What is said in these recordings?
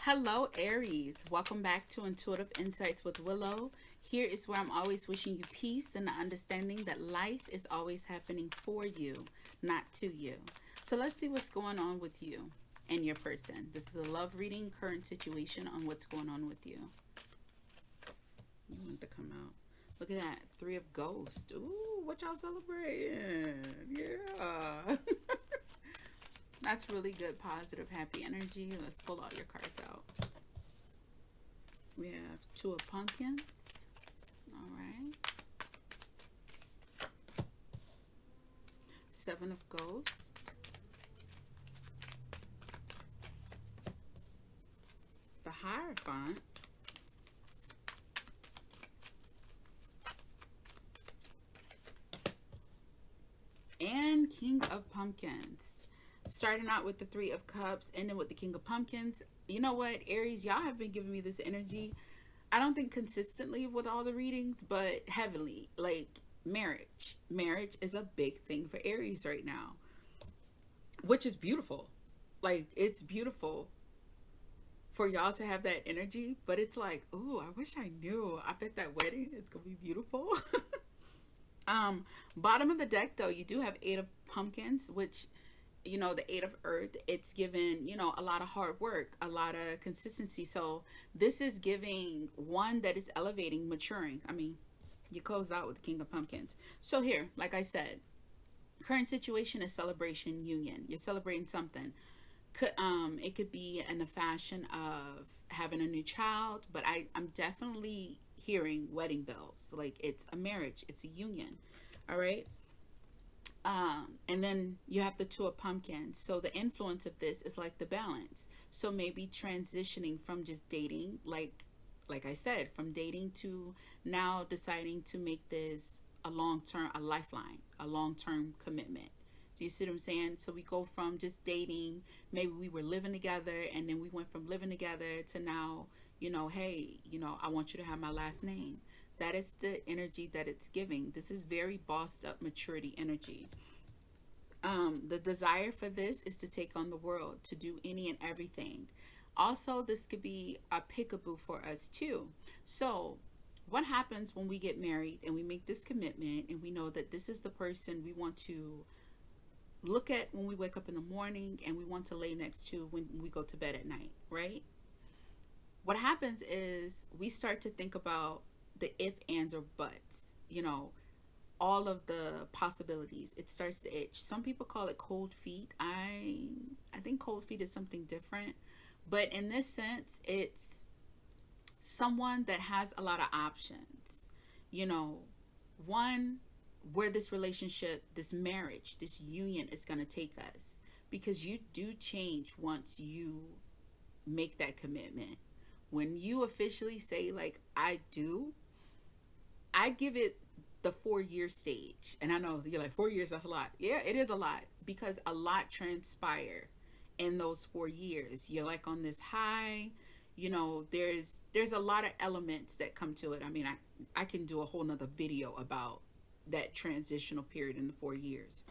Hello, Aries. Welcome back to Intuitive Insights with Willow. Here is where I'm always wishing you peace and the understanding that life is always happening for you, not to you. So let's see what's going on with you and your person. This is a love reading, current situation on what's going on with you. You want to come out. Look at that. Three of Ghosts. Ooh, what y'all celebrating? Yeah. That's really good, positive, happy energy. Let's pull all your cards out. We have Two of Pumpkins. All right. Seven of Ghosts. The Hierophant. And King of Pumpkins. Starting out with the Three of Cups, ending with the King of Pumpkins. You know what, Aries, y'all have been giving me this energy. I don't think consistently with all the readings, but heavily. Like marriage. Marriage is a big thing for Aries right now, which is beautiful. Like, it's beautiful for y'all to have that energy, but it's like, ooh, I wish I knew. I bet that wedding is going to be beautiful. Bottom of the deck, though, you do have Eight of Pumpkins, which, you know, the Eight of Earth, it's given, you know, a lot of hard work, a lot of consistency. So this is giving one that is elevating, maturing. I mean, you close out with the King of Pumpkins. So here, like I said, current situation is celebration, union. You're celebrating something. It could be in the fashion of having a new child, but I'm definitely hearing wedding bells. Like, it's a marriage, it's a union. All right. And then you have the Two of Pumpkins. So the influence of this is like the balance. So maybe transitioning from just dating, like I said, from dating to now deciding to make this a long term, a lifeline, a long term commitment. Do you see what I'm saying? So we go from just dating, maybe we were living together, and then we went from living together to now, you know, hey, you know, I want you to have my last name. That is the energy that it's giving. This is very bossed up maturity energy. The desire for this is to take on the world, to do any and everything. Also, this could be a peekaboo for us too. So, what happens when we get married and we make this commitment and we know that this is the person we want to look at when we wake up in the morning and we want to lay next to when we go to bed at night, right? What happens is we start to think about the if, ands, or buts. You know, all of the possibilities. It starts to itch. Some people call it cold feet. I think cold feet is something different, but in this sense, it's someone that has a lot of options. You know, one, where this relationship, this marriage, this union is going to take us, because you do change once you make that commitment. When you officially say, like, I do, I give it the 4 year stage. And I know you're like, 4 years, that's a lot. Yeah, it is a lot, because a lot transpire in those 4 years. You're like on this high, you know, there's a lot of elements that come to it. I mean, I can do a whole nother video about that transitional period in the 4 years.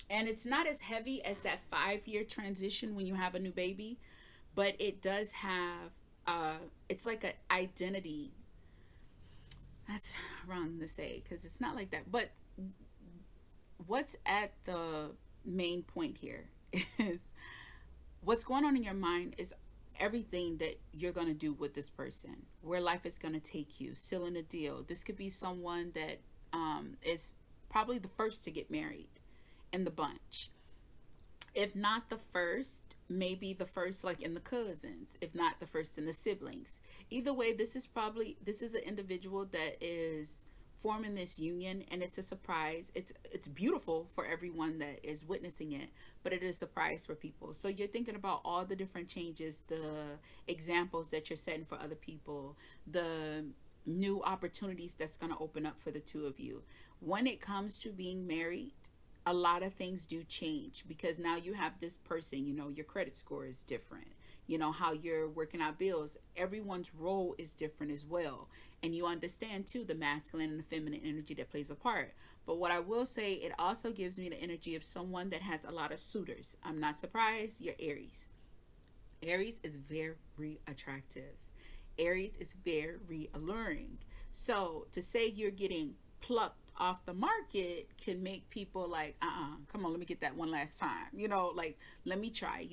And it's not as heavy as that 5 year transition when you have a new baby, but it does have it's like an identity. That's wrong to say because it's not like that. But what's at the main point here is what's going on in your mind is everything that you're going to do with this person, where life is going to take you, sealing a deal. This could be someone that is probably the first to get married in the bunch. If not the first, maybe the first, like in the cousins, if not the first in the siblings. Either way, this is an individual that is forming this union, and it's a surprise. It's beautiful for everyone that is witnessing it, but it is a surprise for people. So you're thinking about all the different changes, the examples that you're setting for other people, the new opportunities that's going to open up for the two of you. When it comes to being married, a lot of things do change, because now you have this person, you know, your credit score is different, you know, how you're working out bills, everyone's role is different as well. And you understand too the masculine and the feminine energy that plays a part. But what I will say, it also gives me the energy of someone that has a lot of suitors. I'm not surprised, you're Aries. Aries is very attractive. Aries is very alluring. So to say you're getting plucked off the market can make people like, come on, let me get that one last time. Like, let me try,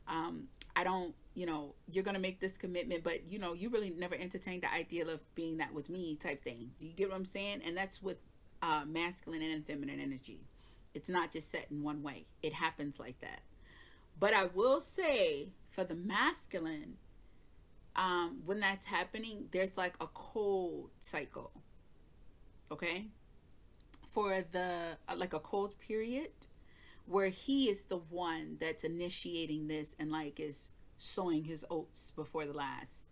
I don't, you're going to make this commitment, but, you really never entertained the idea of being that with me type thing. Do you get what I'm saying? And that's with masculine and feminine energy. It's not just set in one way, it happens like that. But I will say for the masculine, when that's happening, there's like a cold cycle, okay? For the like a cold period where he is the one that's initiating this and like is sowing his oats before the last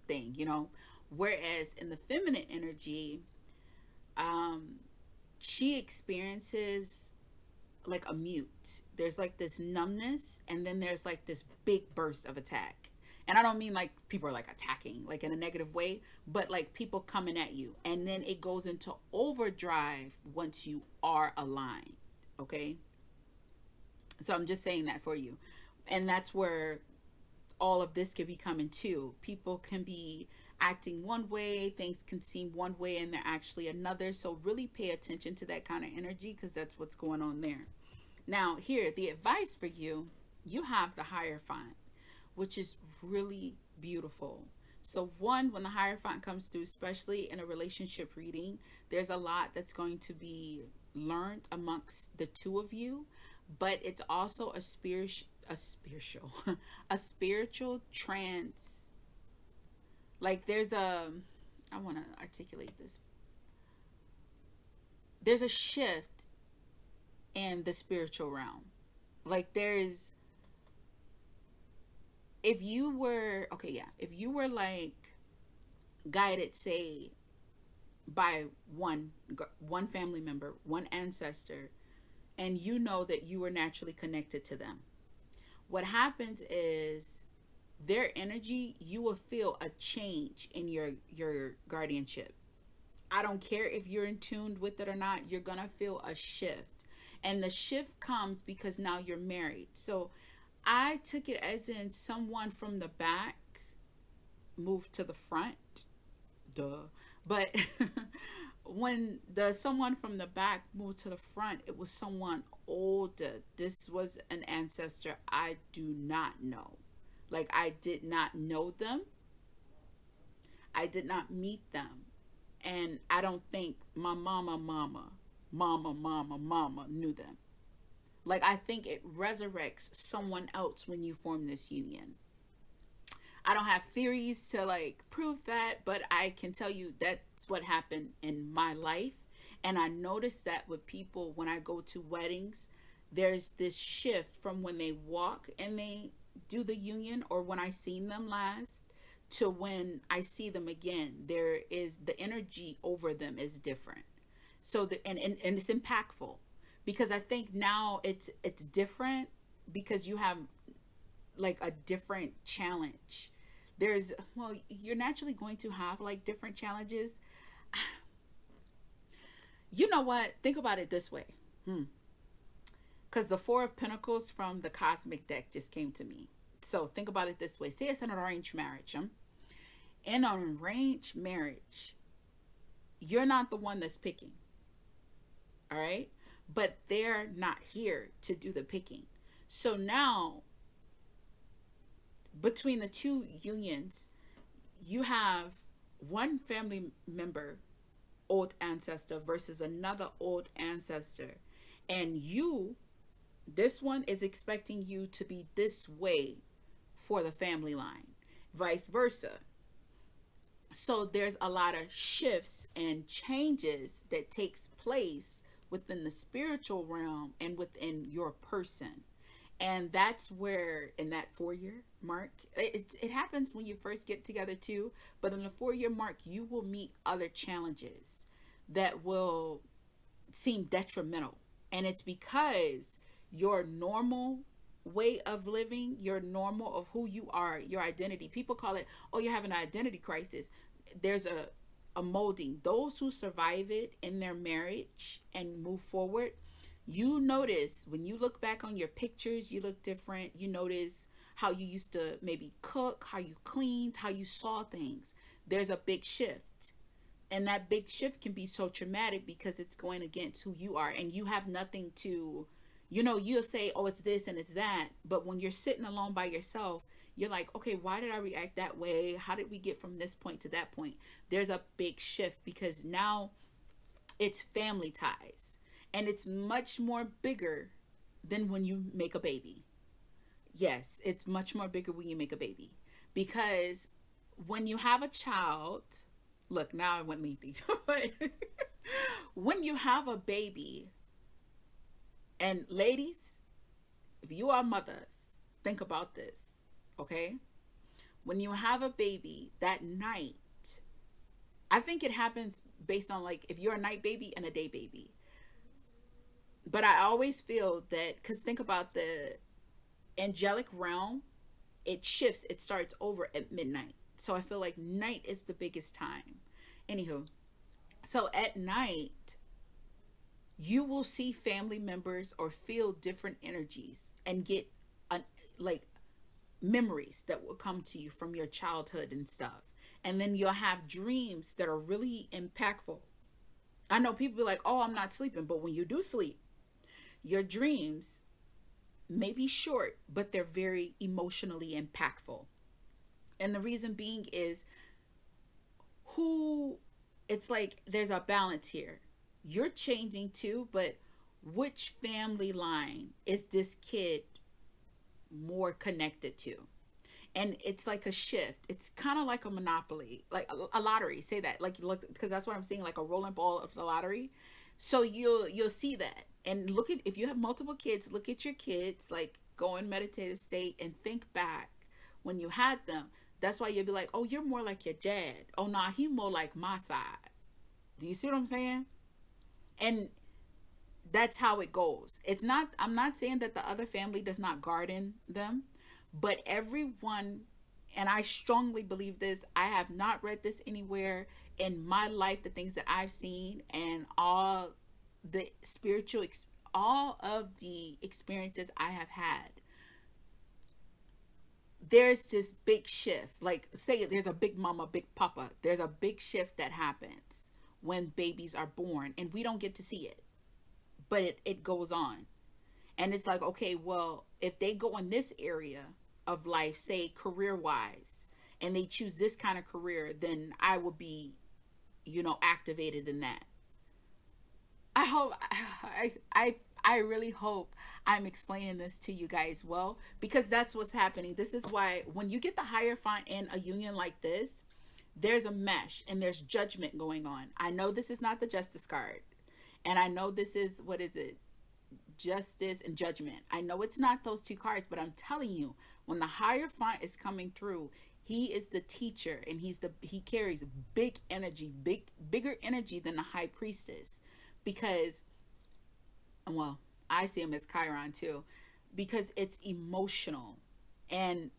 thing. Whereas in the feminine energy, she experiences like a mute. There's like this numbness, and then there's like this big burst of attack. And I don't mean like people are like attacking like in a negative way, but like people coming at you. And then it goes into overdrive once you are aligned. Okay. So I'm just saying that for you. And that's where all of this can be coming too. People can be acting one way, things can seem one way, and they're actually another. So really pay attention to that kind of energy, because that's what's going on there. Now, here, the advice for you, you have the Hierophant, which is really beautiful. So, one, when the Hierophant comes through, especially in a relationship reading, there's a lot that's going to be learned amongst the two of you, but it's also a spiritual, a spiritual trance. Like, I want to articulate this. There's a shift in the spiritual realm. Like, if you were, okay, yeah, if you were like guided, say, by one family member, one ancestor, and you know that you were naturally connected to them, what happens is their energy, you will feel a change in your guardianship. I don't care if you're in tune with it or not, you're gonna feel a shift. And the shift comes because now you're married. So I took it as in someone from the back moved to the front. Duh. But when the someone from the back moved to the front, it was someone older. This was an ancestor I do not know. Like, I did not know them. I did not meet them. And I don't think my mama knew them. Like, I think it resurrects someone else when you form this union. I don't have theories to like prove that, but I can tell you that's what happened in my life. And I noticed that with people when I go to weddings, there's this shift from when they walk and they do the union, or when I seen them last, to when I see them again. There is the energy over them is different. So and it's impactful, because I think now it's different because you have like a different challenge. You're naturally going to have like different challenges. You know what? Think about it this way. Because the Four of Pentacles from the Cosmic deck just came to me. So think about it this way. Say it's an arranged marriage. In an arranged marriage, you're not the one that's picking. All right? But they're not here to do the picking. So now, between the two unions, you have one family member, old ancestor, versus another old ancestor. And this one is expecting you to be this way for the family line, vice versa. So there's a lot of shifts and changes that takes place within the spiritual realm and within your person. And that's where, in that 4-year mark, it happens when you first get together too, but in the 4-year mark, you will meet other challenges that will seem detrimental. And it's because your normal way of living, your normal of who you are, your identity, people call it, oh, you're having an identity crisis. There's a molding. Those who survive it in their marriage and move forward, you notice when you look back on your pictures, you look different. You notice how you used to maybe cook, how you cleaned, how you saw things. There's a big shift. And that big shift can be so traumatic because it's going against who you are, and you have nothing to, you'll say, oh, it's this and it's that. But when you're sitting alone by yourself, you're like, okay, why did I react that way? How did we get from this point to that point? There's a big shift because now it's family ties, and it's much more bigger than when you make a baby. Yes, it's much more bigger when you make a baby, because when you have a child, look, now I went lengthy, but when you have a baby, and ladies, if you are mothers, think about this, okay? When you have a baby, that night, I think it happens based on like if you're a night baby and a day baby. But I always feel that, because think about the angelic realm, it shifts, it starts over at midnight. So I feel like night is the biggest time. Anywho, so at night, you will see family members or feel different energies and get like memories that will come to you from your childhood and stuff. And then you'll have dreams that are really impactful. I know people be like, oh, I'm not sleeping. But when you do sleep, your dreams may be short, but they're very emotionally impactful. And the reason being is it's like there's a balance here. You're changing too, but which family line is this kid more connected to? And it's like a shift. It's kind of like a monopoly, like a lottery. Say that, like, look, because that's what I'm saying, like a rolling ball of the lottery. So you'll see that, and look at, if you have multiple kids, look at your kids, like go in meditative state and think back when you had them. That's why you'll be like, oh, you're more like your dad. Oh, nah, he more like my side. Do you see what I'm saying? And that's how it goes. It's not, I'm not saying that the other family does not garden them, but everyone, and I strongly believe this, I have not read this anywhere in my life, the things that I've seen and all the all of the experiences I have had, there's this big shift. Like, say there's a big mama, big papa, there's a big shift that happens when babies are born, and we don't get to see it, but it goes on. And it's like, okay, well, if they go in this area of life, say career wise, and they choose this kind of career, then I will be, activated in that. I hope, I really hope I'm explaining this to you guys well, because that's what's happening. This is why when you get the Hierophant in a union like this, there's a mesh and there's judgment going on. I know this is not the Justice card, and I know this is, what is it? Justice and Judgment. I know it's not those two cards, but I'm telling you, when the Hierophant is coming through, he is the teacher, and he carries big energy, bigger energy than the High Priestess, because, well, I see him as Chiron too, because it's emotional, and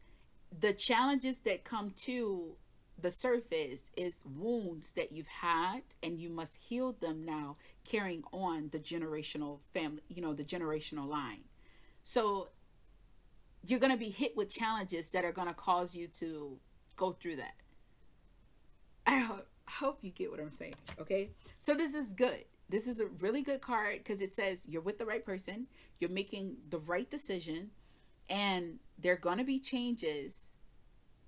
the challenges that come to the surface is wounds that you've had, and you must heal them now, carrying on the generational family, the generational line. So you're going to be hit with challenges that are going to cause you to go through that. I hope you get what I'm saying. Okay. So this is good. This is a really good card, because it says you're with the right person, you're making the right decision, and there are going to be changes.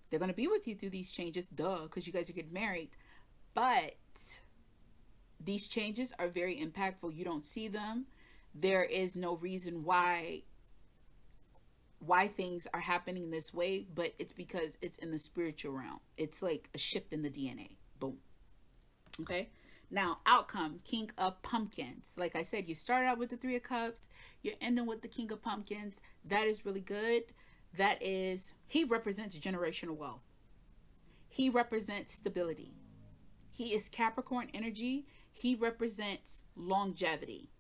They're going to be with you through these changes, because you guys are getting married. But these changes are very impactful. You don't see them. There is no reason why things are happening this way, but it's because it's in the spiritual realm. It's like a shift in the DNA. Boom. Okay. Now, outcome, King of Pumpkins. Like I said, you started out with the Three of Cups. You're ending with the King of Pumpkins. That is really good. He represents generational wealth. He represents stability. He is Capricorn energy. He represents longevity.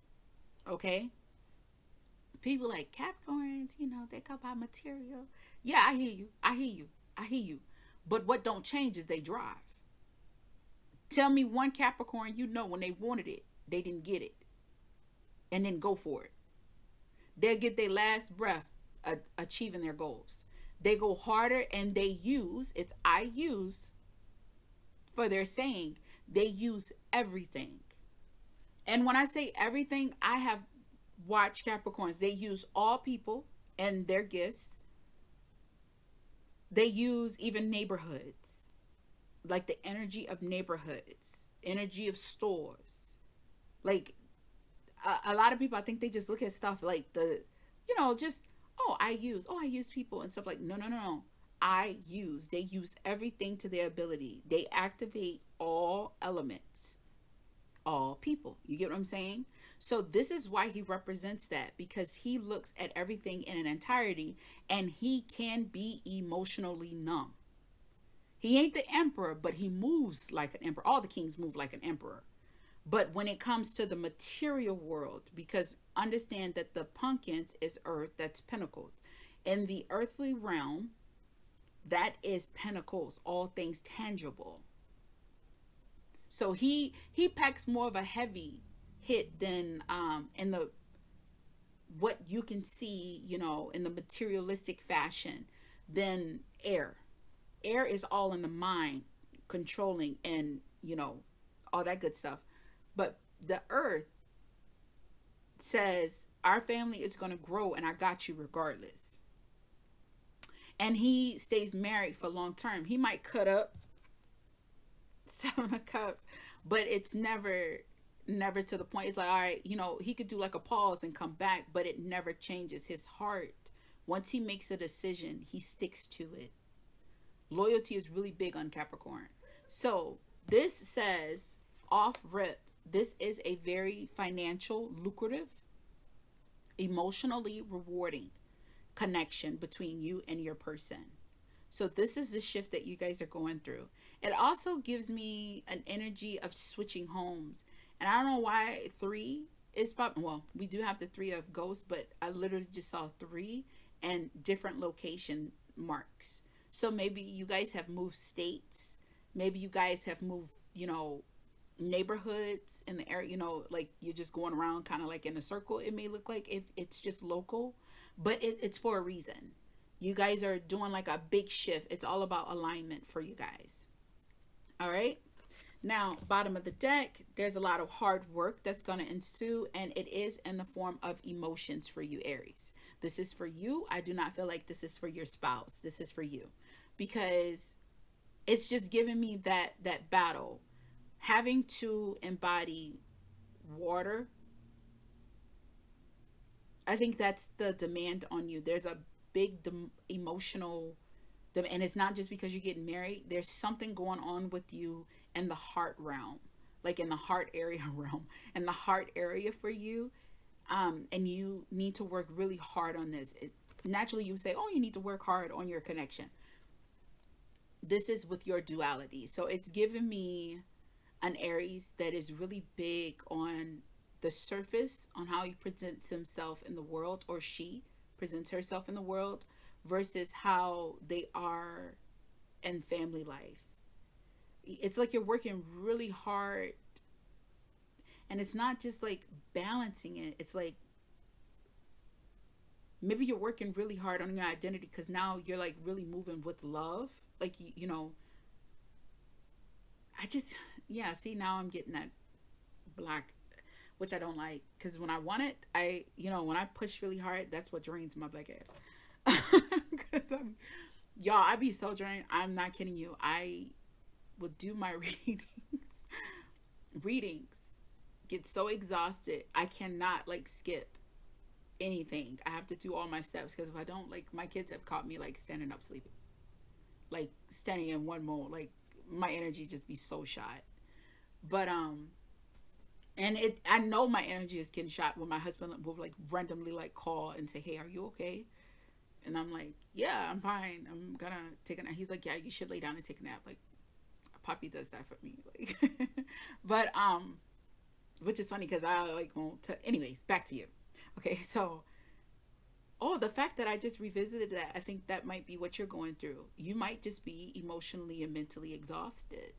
Okay? People like Capricorns, they go by material. Yeah, I hear you. But what don't change is they drive. Tell me one Capricorn, when they wanted it, they didn't get it. And then go for it. They'll get their last breath achieving their goals. They go harder and they use, it's I use for their saying, they use everything. And when I say everything, I have watched Capricorns. They use all people and their gifts. They use even neighborhoods, like the energy of neighborhoods, energy of stores. Like a lot of people, I think they just look at stuff like just, oh, I use people and stuff like, no, no, no, no. I use, they use everything to their ability. They activate all elements, all people. You get what I'm saying? So this is why he represents that, because he looks at everything in an entirety and he can be emotionally numb. He ain't the emperor, but he moves like an emperor. All the kings move like an emperor. But when it comes to the material world, because understand that the pumpkins is earth, that's pentacles. In the earthly realm, that is pentacles, all things tangible. So he packs more of a heavy hit than in the what you can see, in the materialistic fashion, than air. Air is all in the mind, controlling and, all that good stuff. But the earth says our family is going to grow and I got you regardless. And he stays married for long term. He might cut up 7 of Cups, but it's never to the point. It's like, all right, he could do like a pause and come back, but it never changes his heart. Once he makes a decision, he sticks to it. Loyalty is really big on Capricorn. So this says off rip, this is a very financial, lucrative, emotionally rewarding connection between you and your person. So this is the shift that you guys are going through. It also gives me an energy of switching homes. And I don't know why 3 is popping. Well, we do have the 3 of ghosts, but I literally just saw 3 and different location marks. So maybe you guys have moved states. Maybe you guys have moved, neighborhoods in the area, like you're just going around kind of like in a circle. It may look like if it's just local, but it's for a reason. You guys are doing like a big shift. It's all about alignment for you guys. All right. Now, bottom of the deck, there's a lot of hard work that's going to ensue, and it is in the form of emotions for you, Aries. This is for you. I do not feel like this is for your spouse. This is for you, because it's just giving me that battle. Having to embody water, I think that's the demand on you. There's a big emotional, and it's not just because you're getting married. There's something going on with you in the heart realm, like in the heart area realm, in the heart area for you. And you need to work really hard on this. Naturally, you say, oh, you need to work hard on your connection. This is with your duality. So it's giving me an Aries that is really big on the surface, on how he presents himself in the world, or she presents herself in the world, versus how they are in family life. It's like you're working really hard, and it's not just like balancing it. It's like maybe you're working really hard on your identity, because now you're like really moving with love. Like, see, now I'm getting that black, which I don't like, because when I want it, when I push really hard, that's what drains my black ass. Because I be so drained. I'm not kidding you. I would do my readings, get so exhausted. I cannot like skip anything. I have to do all my steps, because if I don't, like, my kids have caught me like standing up sleeping, like standing in one mode, like my energy just be so shot. But and I know my energy is getting shot when my husband will like randomly like call and say, hey, are you okay? And I'm like, yeah, I'm fine, I'm gonna take a nap. He's like, yeah, you should lay down and take a nap. Like, Poppy does that for me, like. But which is funny, because I like won't anyways, back to you. Okay, so the fact that I just revisited that, I think that might be what you're going through. You might just be emotionally and mentally exhausted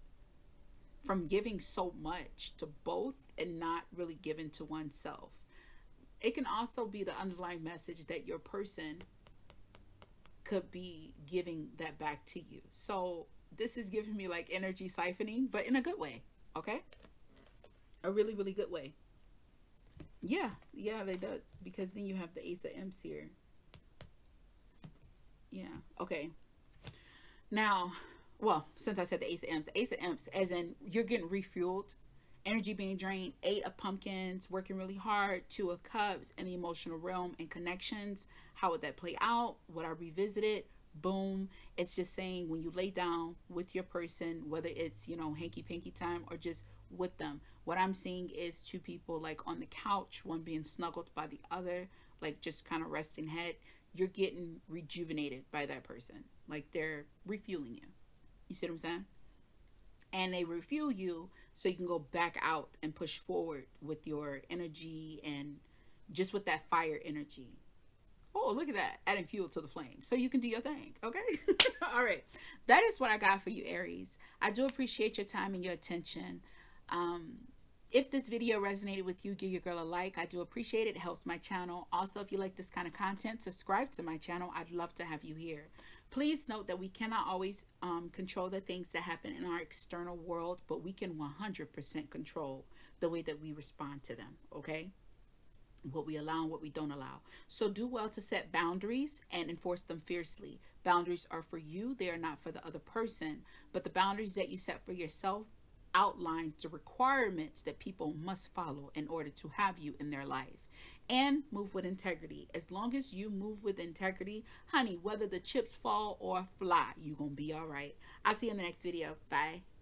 from giving so much to both and not really giving to oneself. It can also be the underlying message that your person could be giving that back to you. So this is giving me like energy siphoning, but in a good way. Okay, a really really good way. Yeah, yeah, they do, because then you have the Ace of Imps here. Yeah. Okay. Now, well, since I said the Ace of Imps, as in you're getting refueled, energy being drained, Eight of Pumpkins, working really hard, Two of Cups, and the emotional realm and connections. How would that play out? Would I revisit it? Boom. It's just saying when you lay down with your person, whether it's, hanky panky time or just with them, what I'm seeing is two people like on the couch, one being snuggled by the other, like just kind of resting head. You're getting rejuvenated by that person. Like they're refueling you. You see what I'm saying? And they refuel you so you can go back out and push forward with your energy and just with that fire energy. Oh, look at that. Adding fuel to the flame. So you can do your thing. Okay. All right. That is what I got for you, Aries. I do appreciate your time and your attention. Um, if this video resonated with you, give your girl a like. I do appreciate it. It helps my channel. Also, if you like this kind of content, subscribe to my channel. I'd love to have you here. Please note that we cannot always control the things that happen in our external world, but we can 100% control the way that we respond to them. Okay? What we allow and what we don't allow. So do well to set boundaries and enforce them fiercely. Boundaries are for you, they are not for the other person. But the boundaries that you set for yourself outline the requirements that people must follow in order to have you in their life. And move with integrity. As long as you move with integrity, honey, whether the chips fall or fly, you're gonna be all right. I'll see you in the next video. Bye.